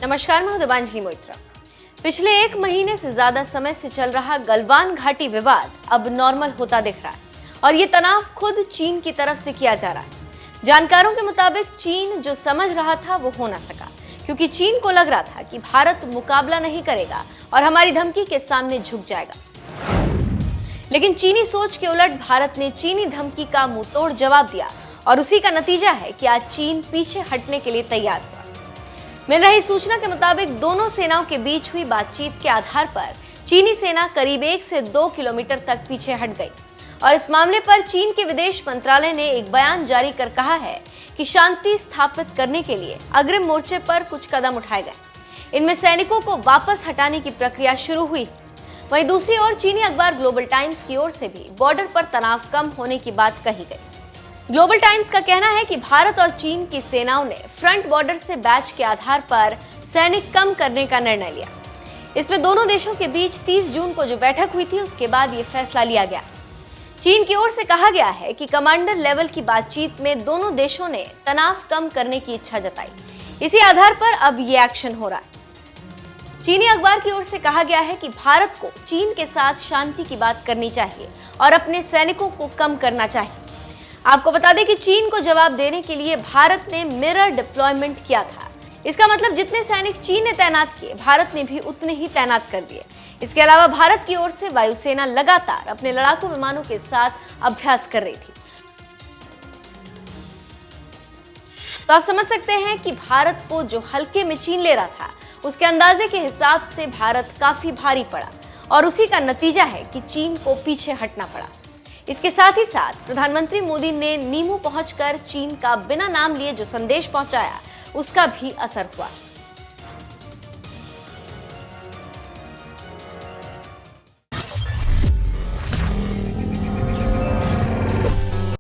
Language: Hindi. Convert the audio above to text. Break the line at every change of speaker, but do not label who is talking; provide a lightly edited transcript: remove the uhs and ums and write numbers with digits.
नमस्कार, मैं हूं देवांजलि मोइत्रा। पिछले एक महीने से ज्यादा समय से चल रहा गलवान घाटी विवाद अब नॉर्मल होता दिख रहा है और ये तनाव खुद चीन की तरफ से किया जा रहा है। जानकारों के मुताबिक चीन जो समझ रहा था वो हो ना सका, क्योंकि चीन को लग रहा था कि भारत मुकाबला नहीं करेगा और हमारी धमकी के सामने झुक जाएगा। लेकिन चीनी सोच के उलट भारत ने चीनी धमकी का मुंहतोड़ जवाब दिया और उसी का नतीजा है कि आज चीन पीछे हटने के लिए तैयार हुआ। मिल रही सूचना के मुताबिक दोनों सेनाओं के बीच हुई बातचीत के आधार पर चीनी सेना करीब 1 से 2 किलोमीटर तक पीछे हट गई और इस मामले पर चीन के विदेश मंत्रालय ने एक बयान जारी कर कहा है कि शांति स्थापित करने के लिए अग्रिम मोर्चे पर कुछ कदम उठाए गए। इनमें सैनिकों को वापस हटाने की प्रक्रिया शुरू हुई। वहीं दूसरी ओर चीनी अखबार ग्लोबल टाइम्स की ओर से भी बॉर्डर पर तनाव कम होने की बात कही गई। ग्लोबल टाइम्स का कहना है कि भारत और चीन की सेनाओं ने फ्रंट बॉर्डर से बैच के आधार पर सैनिक कम करने का निर्णय लिया। इसमें दोनों देशों के बीच 30 जून को जो बैठक हुई थी उसके बाद ये फैसला लिया गया। चीन की ओर से कहा गया है कि कमांडर लेवल की बातचीत में दोनों देशों ने तनाव कम करने की इच्छा जताई। इसी आधार पर अब ये एक्शन हो रहा है। चीनी अखबार की ओर से कहा गया है कि भारत को चीन के साथ शांति की बात करनी चाहिए और अपने सैनिकों को कम करना चाहिए। आपको बता दें कि चीन को जवाब देने के लिए भारत ने मिरर डिप्लॉयमेंट किया था। इसका मतलब जितने सैनिक चीन ने तैनात किए, भारत ने भी उतने ही तैनात कर दिए। इसके अलावा भारत की ओर से वायुसेना लगातार अपने लड़ाकू विमानों के साथ अभ्यास कर रही थी। तो आप समझ सकते हैं कि भारत को जो हल्के में चीन ले रहा था, उसके अंदाजे के हिसाब से भारत काफी भारी पड़ा और उसी का नतीजा है कि चीन को पीछे हटना पड़ा। इसके साथ ही साथ प्रधानमंत्री मोदी ने नीमू पहुंचकर चीन का बिना नाम लिए जो संदेश पहुंचाया, उसका भी असर हुआ।